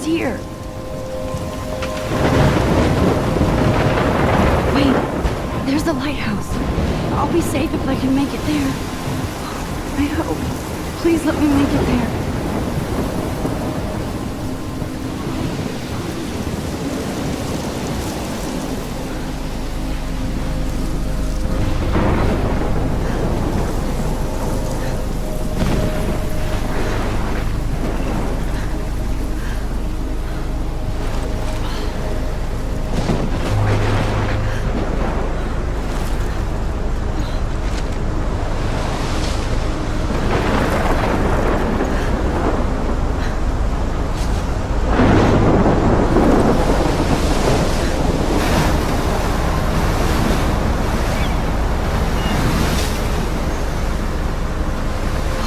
here. Wait, there's the lighthouse. I'll be safe if I can make it there. I hope. Please let me make it there.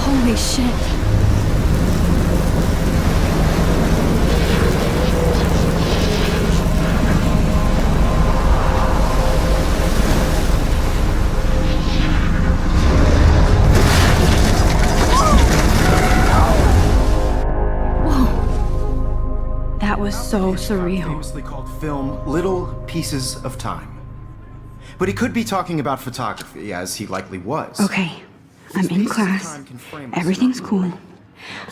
Holy shit. Whoa. That was so surreal. Famously called film Little Pieces of Time. But he could be talking about photography, as he likely was. Okay, I'm in class. Everything's cool.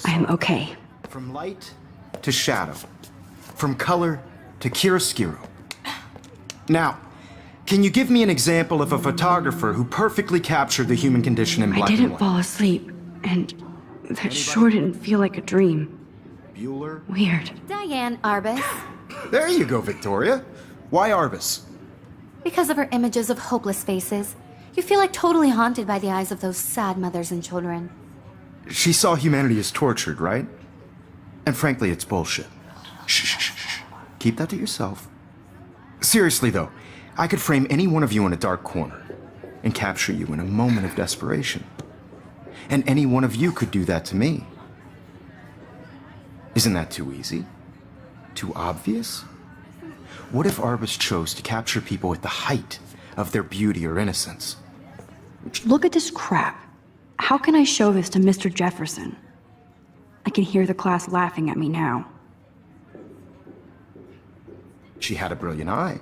I'm okay. From light to shadow. From color to chiaroscuro. Now, can you give me an example of a photographer who perfectly captured the human condition in black I and didn't white? fall asleep, and that sure didn't feel like a dream. Bueller? Weird. Diane Arbus. There you go, Victoria. Why Arbus? Because of her images of hopeless faces, you feel like totally haunted by the eyes of those sad mothers and children. She saw humanity as tortured, right? And frankly, it's bullshit. Shh, shh, shh, shh. Keep that to yourself. Seriously, though, I could frame any one of you in a dark corner and capture you in a moment of desperation. And any one of you could do that to me. Isn't that too easy? Too obvious? What if Arbus chose to capture people at the height of their beauty or innocence? Look at this crap. How can I show this to Mr. Jefferson? I can hear the class laughing at me now. She had a brilliant eye.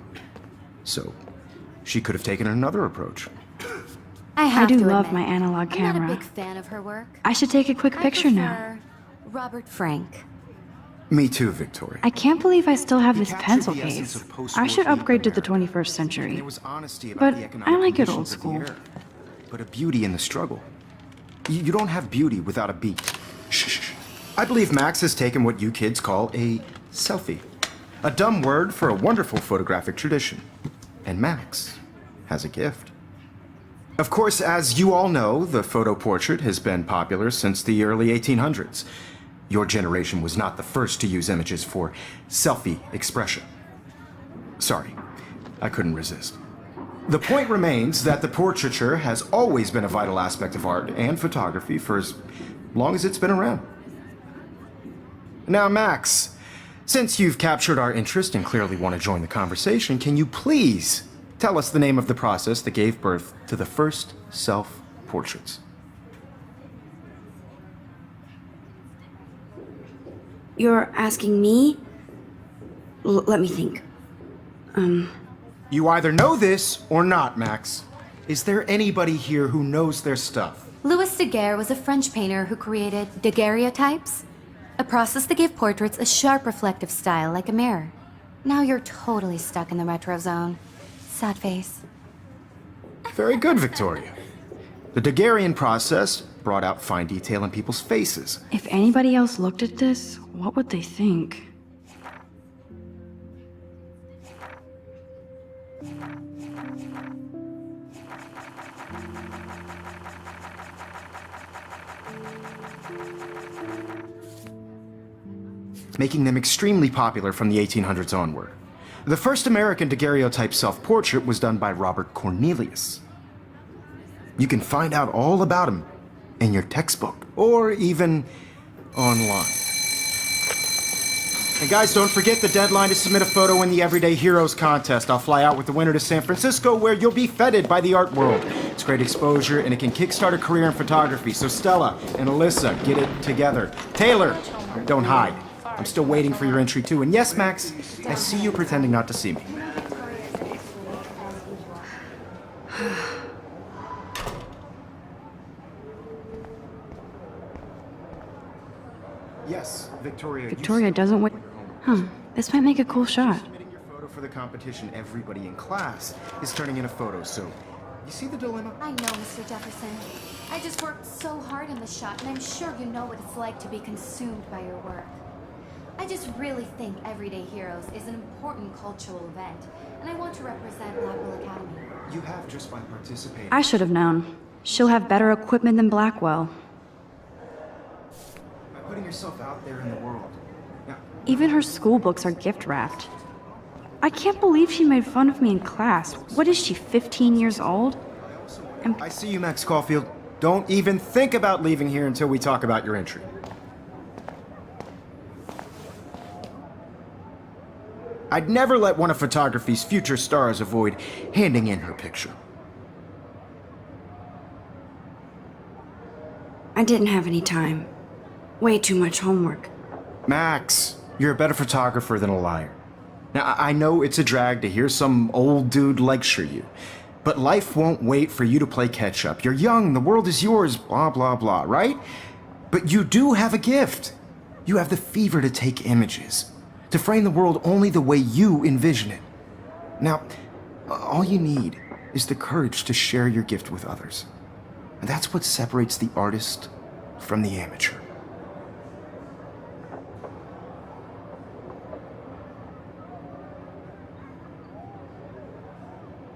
So, she could have taken another approach. I do to love admit, my analog I'm camera. not a big fan of her work. I should take a quick picture I now. prefer Robert Frank. Me too, Victoria. I can't believe I still have He this captured pencil the essence case. of post-war I should human upgrade to the America. 21st century. There was honesty about But the I economic like it conditions old of the school. era, but a beauty in the struggle. You don't have beauty without a beat. Shh, shh, shh. I believe Max has taken what you kids call a selfie. A dumb word for a wonderful photographic tradition. And Max has a gift. Of course, as you all know, the photo portrait has been popular since the early 1800s. Your generation was not the first to use images for selfie expression. Sorry, I couldn't resist. The point remains that the portraiture has always been a vital aspect of art and photography for as long as it's been around. Now, Max, since you've captured our interest and clearly want to join the conversation, can you please tell us the name of the process that gave birth to the first self-portraits? You're asking me? Let me think. You either know this or not, Max. Is there anybody here who knows their stuff? Louis Daguerre was a French painter who created daguerreotypes, a process that gave portraits a sharp reflective style like a mirror. Now you're totally stuck in the retro zone. Sad face. Very good, Victoria. The Daguerrean process brought out fine detail in people's faces. If anybody else looked at this, what would they think? Making them extremely popular from the 1800s onward. The first American daguerreotype self-portrait was done by Robert Cornelius. You can find out all about him in your textbook, or even online. And guys, don't forget the deadline to submit a photo in the Everyday Heroes contest. I'll fly out with the winner to San Francisco, where you'll be feted by the art world. It's great exposure, and it can kickstart a career in photography. So Stella and Alyssa, get it together. Taylor, don't hide. I'm still waiting for your entry too. And yes, Max, I see you pretending not to see me. Yes, Victoria. Victoria doesn't wait. Huh. This might make a cool shot. Submitting your photo for the competition. Everybody in class is turning in a photo soon. You see the dilemma? I know, Mr. Jefferson. I just worked so hard on the shot, and I'm sure you know what it's like to be consumed by your work. I just really think Everyday Heroes is an important cultural event, and I want to represent Blackwell Academy. You have just by participating. I should have known. She'll have better equipment than Blackwell. By putting yourself out there in the world. Now, Even her school books are gift wrapped. I can't believe she made fun of me in class. What is she, 15 years old? I see you, Max Caulfield. Don't even think about leaving here until we talk about your entry. I'd never let one of photography's future stars avoid handing in her picture. I didn't have any time. Way too much homework. Max, you're a better photographer than a liar. Now, I know it's a drag to hear some old dude lecture you, but life won't wait for you to play catch up. You're young, the world is yours, blah, blah, blah, right? But you do have a gift. You have the fever to take images, to frame the world only the way you envision it. Now, all you need is the courage to share your gift with others. And that's what separates the artist from the amateur.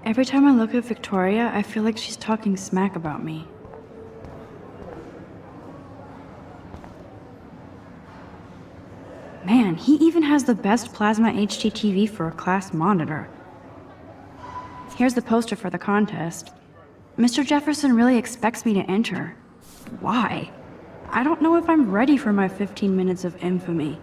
Every time I look at Victoria, I feel like she's talking smack about me. Man, he even has the best plasma HDTV for a class monitor. Here's the poster for the contest. Mr. Jefferson really expects me to enter. Why? I don't know if I'm ready for my 15 minutes of infamy.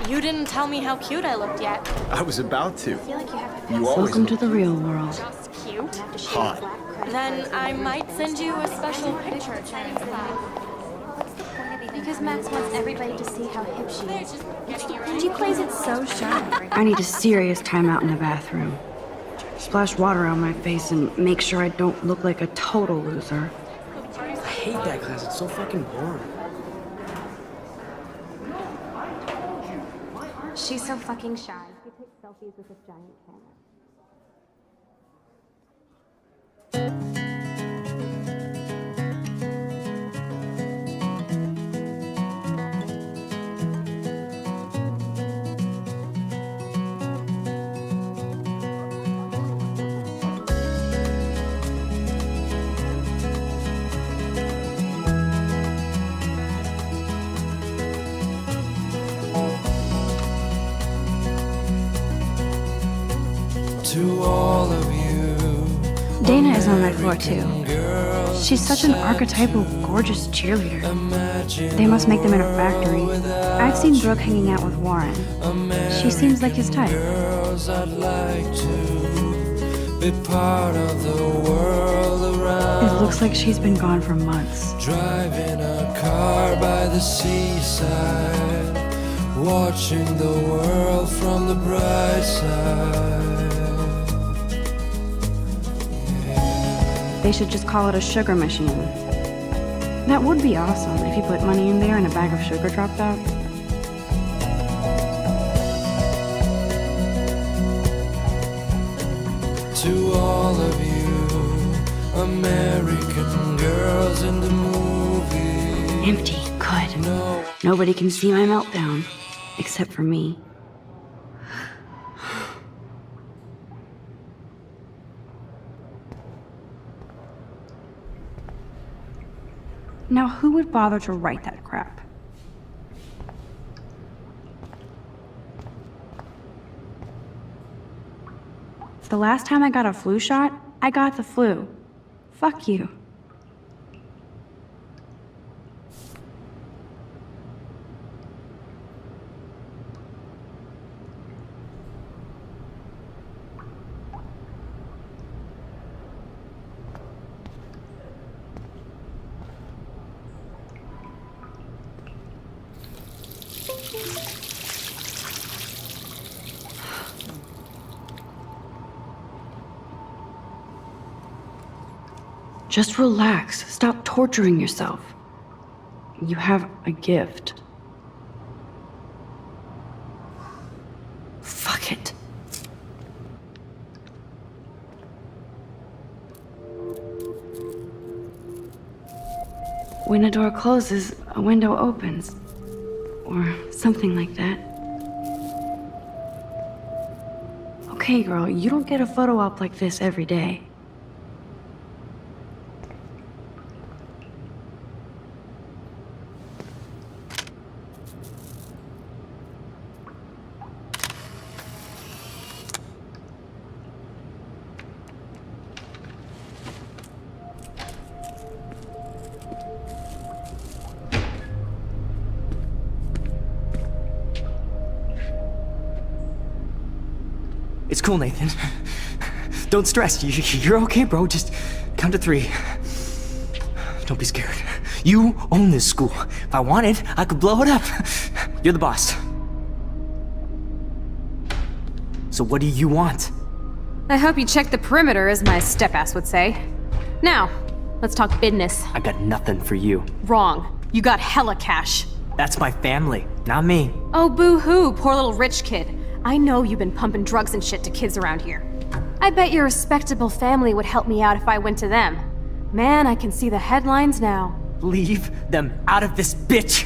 You didn't tell me how cute I looked yet. I was about to. I feel like you have to You always Welcome to the real world. just cute. hot. Then I might send you a special picture. Because Max wants everybody to see how hip she is. And she plays it so shy. I need a serious timeout in the bathroom. Splash water on my face and make sure I don't look like a total loser. I hate that class. It's so fucking boring. She's so fucking shy. She takes selfies with this giant camera. To all of you, Dana is on my floor too. She's such an archetypal, gorgeous cheerleader. They must make them in a factory. I've seen Brooke hanging out with Warren. She seems like his type. girls, I'd like to be part of the world around. It looks like she's been gone for months. Driving a car by the seaside, watching the world from the bright side. They should just call it a sugar machine. That would be awesome if you put money in there and a bag of sugar dropped out. To all of you, American girls in the movie. Empty. Good. No. Nobody can see my meltdown. Except for me. Now, who would bother to write that crap? The last time I got a flu shot, I got the flu. Fuck you. Just relax. Stop torturing yourself. You have a gift. Fuck it. When a door closes, a window opens. Or something like that. Okay, girl, you don't get a photo op like this every day. It's cool, Nathan. Don't stress. You're okay, bro. Just count to 3. Don't be scared. You own this school. If I wanted, I could blow it up. You're the boss. So what do you want? I hope you check the perimeter, as my step-ass would say. Now, let's talk business. I got nothing for you. Wrong. You got hella cash. That's my family, not me. Oh, boo-hoo, poor little rich kid. I know you've been pumping drugs and shit to kids around here. I bet your respectable family would help me out if I went to them. Man, I can see the headlines now. Leave them out of this bitch!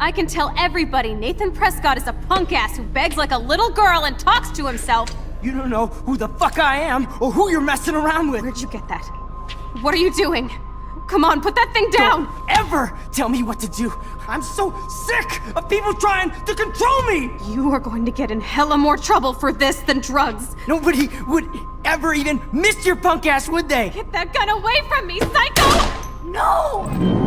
I can tell everybody Nathan Prescott is a punk ass who begs like a little girl and talks to himself. You don't know who the fuck I am or who you're messing around with. Where'd you get that? What are you doing? Come on, put that thing down! Don't ever tell me what to do. I'm so sick of people trying to control me! You are going to get in hella more trouble for this than drugs. Nobody would ever even miss your punk ass, would they? Get that gun away from me, psycho! No!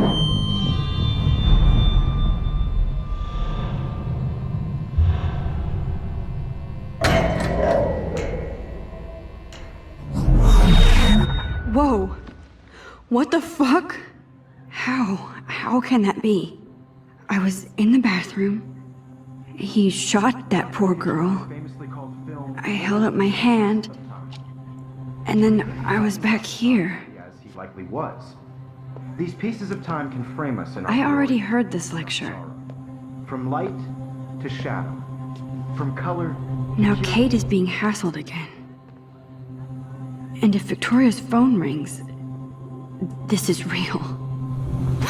Whoa. What the fuck? How can that be? I was in the bathroom. He shot that poor girl. I held up my hand. And then I was back here. As he likely was. These pieces of time can frame us in our I already world. heard this lecture. From light to shadow. From color to Now hue. Kate is being hassled again. And if Victoria's phone rings, this is real.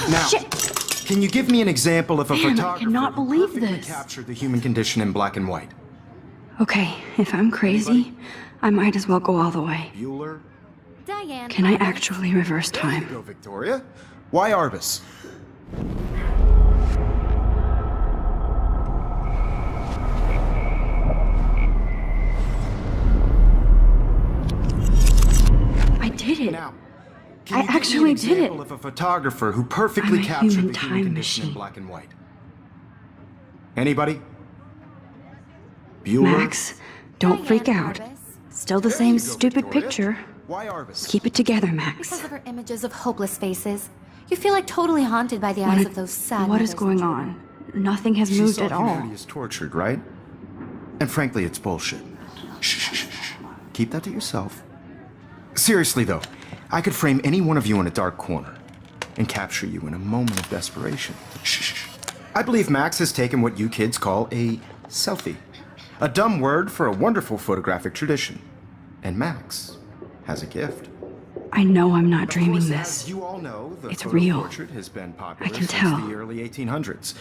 Now, Shit! can you give me an example of a Man, I photographer cannot who believe perfectly this. captured the human condition in black and white? Okay, if I'm crazy, I might as well go all the way. Bueller? Diane. Can I actually reverse There you time? go, Victoria. Why Arbus? I did it! Now, can I you give me actually an did example it. of a photographer who perfectly I'm a captured human the time human condition in machine. black and white? Anybody? Bueller? Max, don't freak out. Still the There same you go, stupid Victoria. picture. Why Arbus? Keep it together, Max. Because of her images of hopeless faces, you feel like totally haunted by the eyes of those sad What is mothers and going children. on? Nothing has She moved saw at all. humanity is tortured, right? And frankly, it's bullshit. Shh, shh, shh, shh. Keep that to yourself. Seriously, though, I could frame any one of you in a dark corner and capture you in a moment of desperation. Shh, shh, shh. I believe Max has taken what you kids call a selfie. A dumb word for a wonderful photographic tradition. And Max has a gift. I know I'm not Of dreaming course, this. As you all know, the It's photo real. portrait has been popular I can since tell. the early 1800s.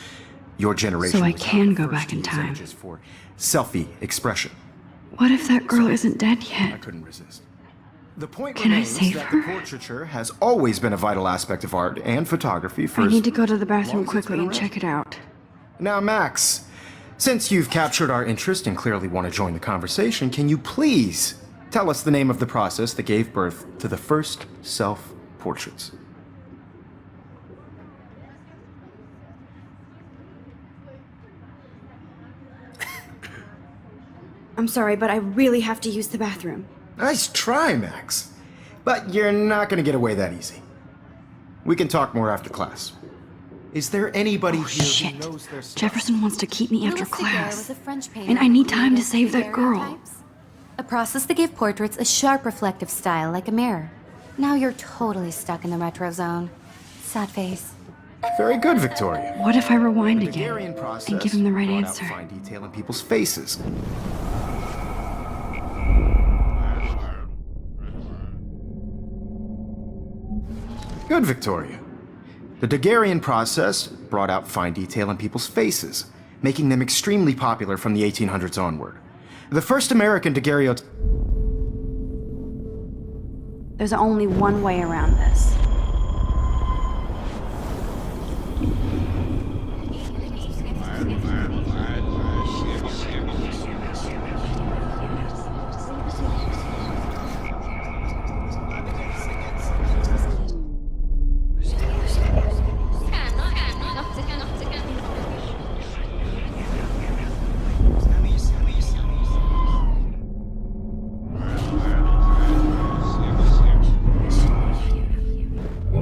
Your generation So I was can not the go first back to in use time. images for selfie expression. What if that girl isn't dead I yet? couldn't resist. The point Can I remains save that her? the portraiture has always been a vital aspect of art and photography for I as need to go to the long bathroom as it's quickly been and around. check it out. Now, Max, since you've captured our interest and clearly want to join the conversation, can you please tell us the name of the process that gave birth to the first self-portraits? I'm sorry, but I really have to use the bathroom. Nice try, Max. But you're not going to get away that easy. We can talk more after class. Is there anybody here Shit. who knows their stuff? Jefferson wants to keep me after Louis Daguerre class. was a French painter And I need who time to created save that girl. daguerreotypes, a process that gave portraits a sharp reflective style like a mirror. Now you're totally stuck in the retro zone. Sad face. Very good, Victoria. What if I rewind The again Daguerrean process and give him the right brought out answer? fine detail in people's faces. Good, Victoria. The Daguerrean process brought out fine detail in people's faces, making them extremely popular from the 1800s onward. The first American daguerreotype. There's only one way around this.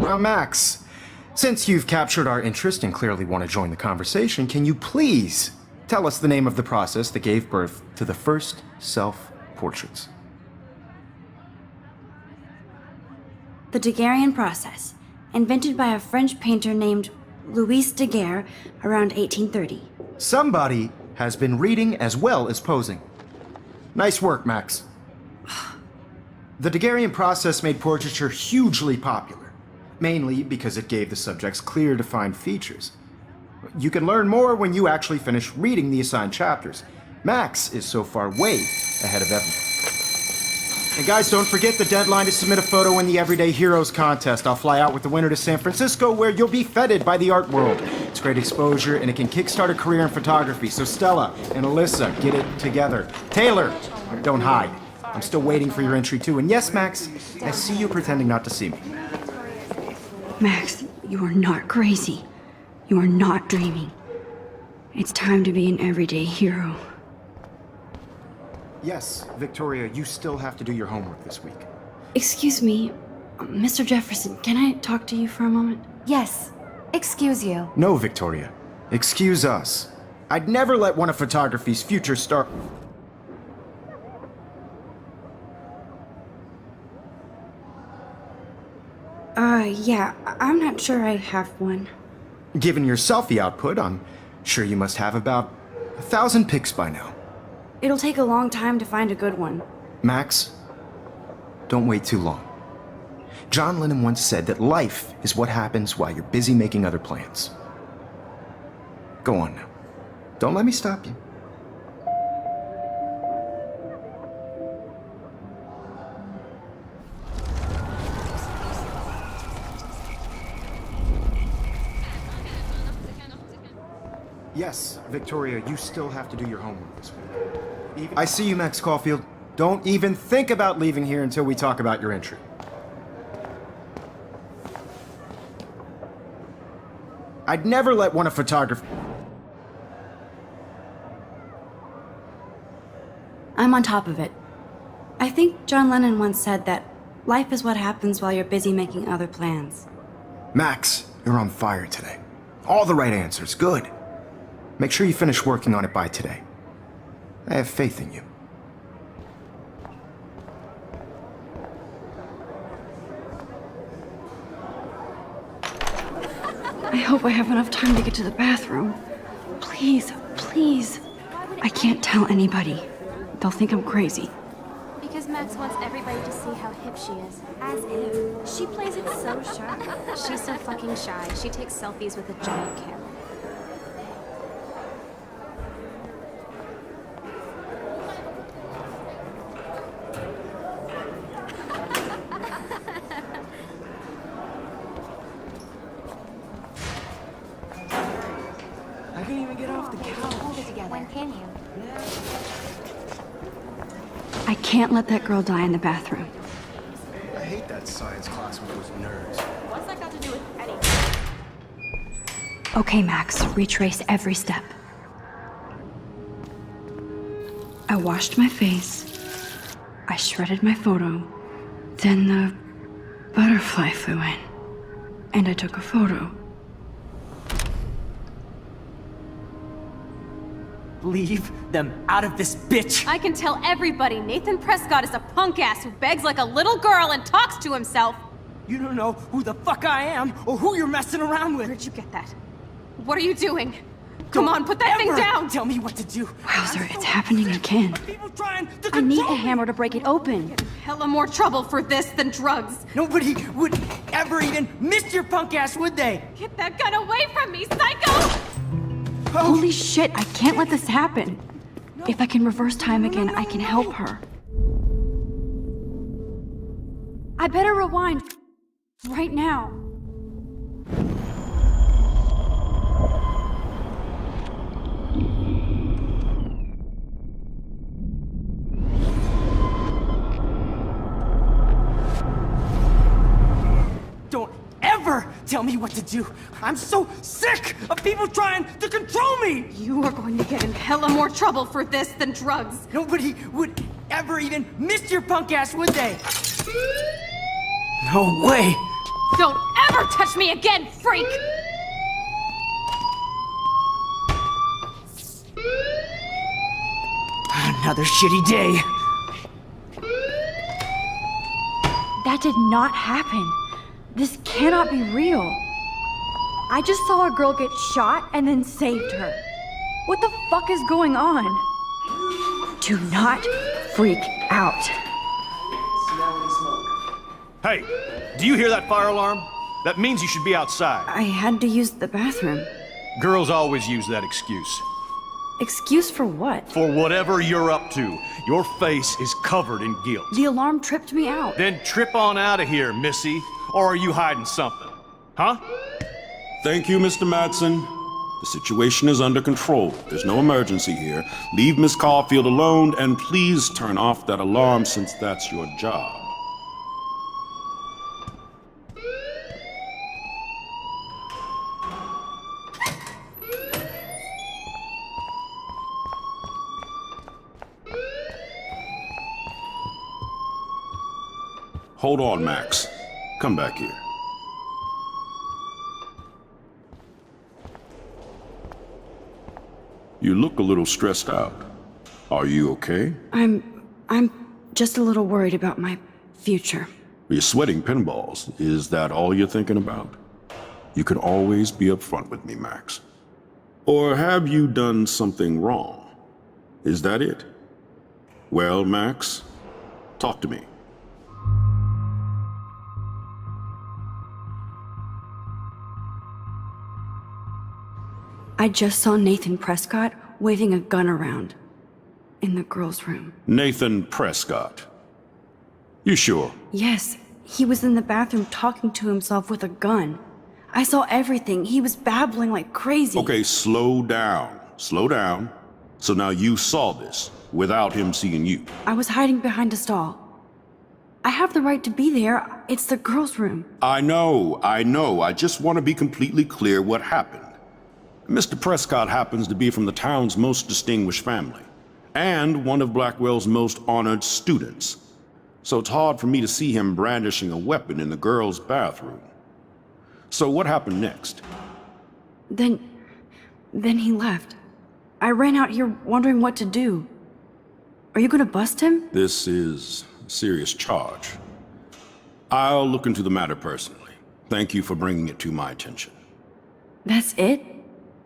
Now, Max, since you've captured our interest and clearly want to join the conversation, can you please tell us the name of the process that gave birth to the first self-portraits? The Daguerrean process, invented by a French painter named Louis Daguerre around 1830. Somebody has been reading as well as posing. Nice work, Max. The Daguerrean process made portraiture hugely popular, mainly because it gave the subjects clear, defined features. You can learn more when you actually finish reading the assigned chapters. Max is so far way ahead of everyone. And guys, don't forget the deadline to submit a photo in the Everyday Heroes contest. I'll fly out with the winner to San Francisco, where you'll be feted by the art world. It's great exposure, and it can kickstart a career in photography. So Stella and Alyssa, get it together. Taylor, don't hide. I'm still waiting for your entry too. And yes, Max, I see you pretending not to see me. Max, you are not crazy. You are not dreaming. It's time to be an everyday hero. Yes, Victoria, you still have to do your homework this week. Excuse me, Mr. Jefferson, can I talk to you for a moment? Yes. Excuse you. No, Victoria. Excuse us. I'd never let one of photography's future star... Yeah, I'm not sure I have one. Given your selfie output, I'm sure you must have about 1,000 pics by now. It'll take a long time to find a good one. Max, don't wait too long. John Lennon once said that life is what happens while you're busy making other plans. Go on now. Don't let me stop you. Yes, Victoria, you still have to do your homework this week. I see you, Max Caulfield. Don't even think about leaving here until we talk about your entry. I'd never let one of photography... I'm on top of it. I think John Lennon once said that life is what happens while you're busy making other plans. Max, you're on fire today. All the right answers. Good. Make sure you finish working on it by today. I have faith in you. I hope I have enough time to get to the bathroom. Please, please. I can't tell anybody. They'll think I'm crazy. Because Max wants everybody to see how hip she is. As if. She plays it so sharp. She's so fucking shy. She takes selfies with a giant camera. I can't even get off the couch. Hold it together. When can you? I can't let that girl die in the bathroom. I hate that science class with those nerds. What's that got to do with Eddie? Okay, Max, retrace every step. I washed my face. I shredded my photo. Then the butterfly flew in. And I took a photo. Leave them out of this bitch! I can tell everybody Nathan Prescott is a punk ass who begs like a little girl and talks to himself. You don't know who the fuck I am or who you're messing around with. Where'd you get that? What are you doing? Come on, put that thing Ever down! Tell me what to do. Wowzer, it's happening again. People trying to I need control a hammer to break it open. Hella more trouble for this than drugs. Nobody would ever even miss your punk ass, would they? Get that gun away from me, psycho! Holy shit, I can't let this happen. If I can reverse time again, I can help her. I better rewind right now. Don't ever tell me what to do. I'm so sick of people trying to control me. You are going to get in hella more trouble for this than drugs. Nobody would ever even miss your punk ass, would they? No way. Don't ever touch me again, freak! Another shitty day. That did not happen. This cannot be real. I just saw a girl get shot and then saved her. What the fuck is going on? Do not freak out. Hey, do you hear that fire alarm? That means you should be outside. I had to use the bathroom. Girls always use that excuse. Excuse for what? For whatever you're up to, your face is covered in guilt. The alarm tripped me out. Then trip on out of here, Missy. Or are you hiding something? Huh? Thank you, Mr. Madsen. The situation is under control. There's no emergency here. Leave Miss Caulfield alone, and please turn off that alarm since that's your job. Hold on, Max. Come back here. You look a little stressed out. Are you okay? I'm just a little worried about my future. You're sweating pinballs. Is that all you're thinking about? You can always be upfront with me, Max. Or have you done something wrong? Is that it? Well, Max, talk to me. I just saw Nathan Prescott waving a gun around in the girls' room. Nathan Prescott. You sure? Yes, he was in the bathroom talking to himself with a gun. I saw everything. He was babbling like crazy. Okay, slow down. Slow down. So now you saw this without him seeing you. I was hiding behind a stall. I have the right to be there. It's the girls' room. I know. I just want to be completely clear what happened. Mr. Prescott happens to be from the town's most distinguished family, and one of Blackwell's most honored students. So it's hard for me to see him brandishing a weapon in the girls' bathroom. So what happened next? Then he left. I ran out here wondering what to do. Are you gonna bust him? This is a serious charge. I'll look into the matter personally. Thank you for bringing it to my attention. That's it?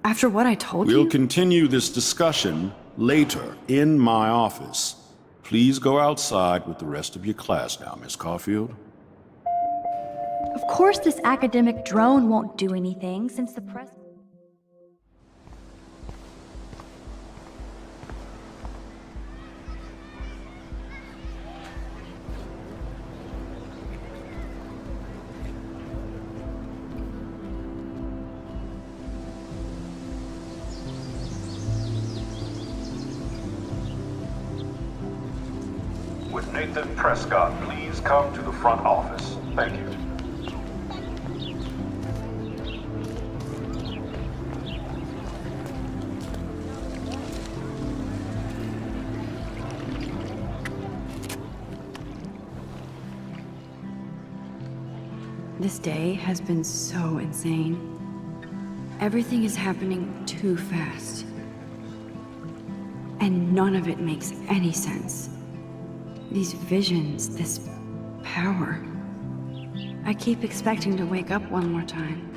After what I told We'll you? continue this discussion later in my office. Please go outside with the rest of your class now, Miss Caulfield. Of course this academic drone won't do anything since the press... With Nathan Prescott, please come to the front office. Thank you. This day has been so insane. Everything is happening too fast. And none of it makes any sense. These visions, this power. I keep expecting to wake up one more time.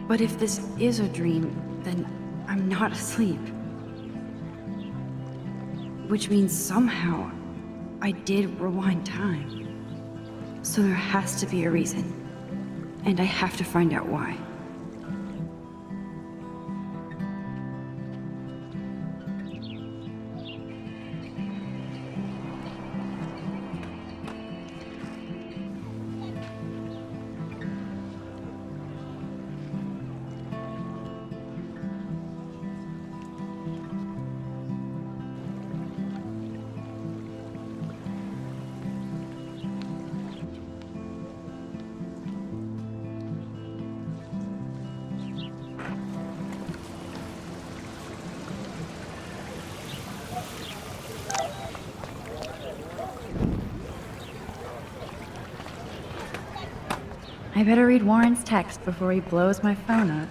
But if this is a dream, then I'm not asleep. Which means somehow I did rewind time. So there has to be a reason. And I have to find out why. I better read Warren's text before he blows my phone up.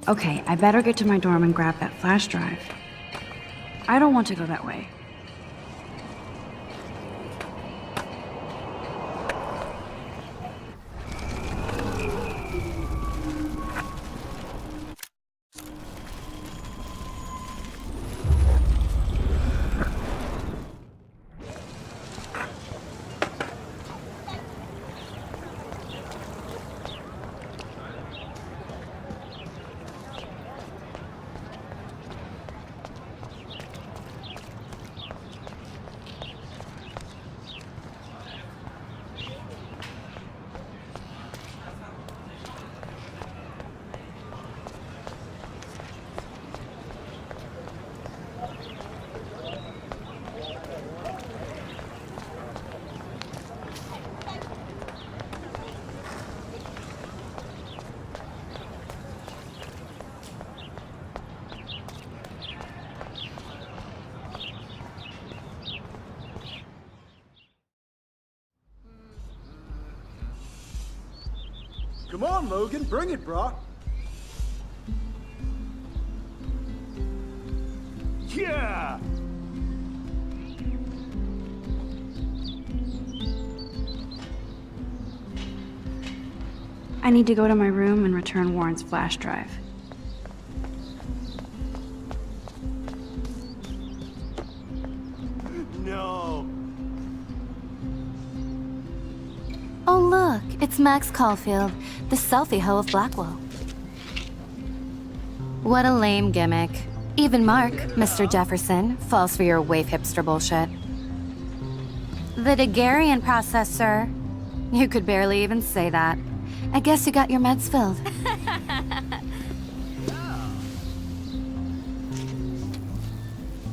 Okay, I better get to my dorm and grab that flash drive. I don't want to go that way. Come on, Logan, bring it, brah. Yeah! I need to go to my room and return Warren's flash drive. No. Oh look, it's Max Caulfield, the selfie hoe of Blackwell. What a lame gimmick. Even Mark, Mr. Jefferson, falls for your wave hipster bullshit. The Daguerrean process, sir. You could barely even say that. I guess you got your meds filled.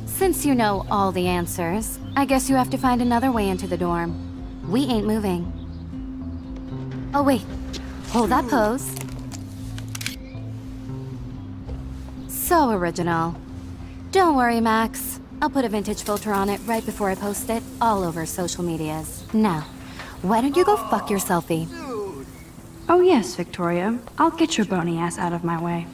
Since you know all the answers, I guess you have to find another way into the dorm. We ain't moving. Oh wait, hold that pose. So original. Don't worry, Max. I'll put a vintage filter on it right before I post it all over social medias. Now, why don't you go fuck your selfie? Oh yes, Victoria. I'll get your bony ass out of my way.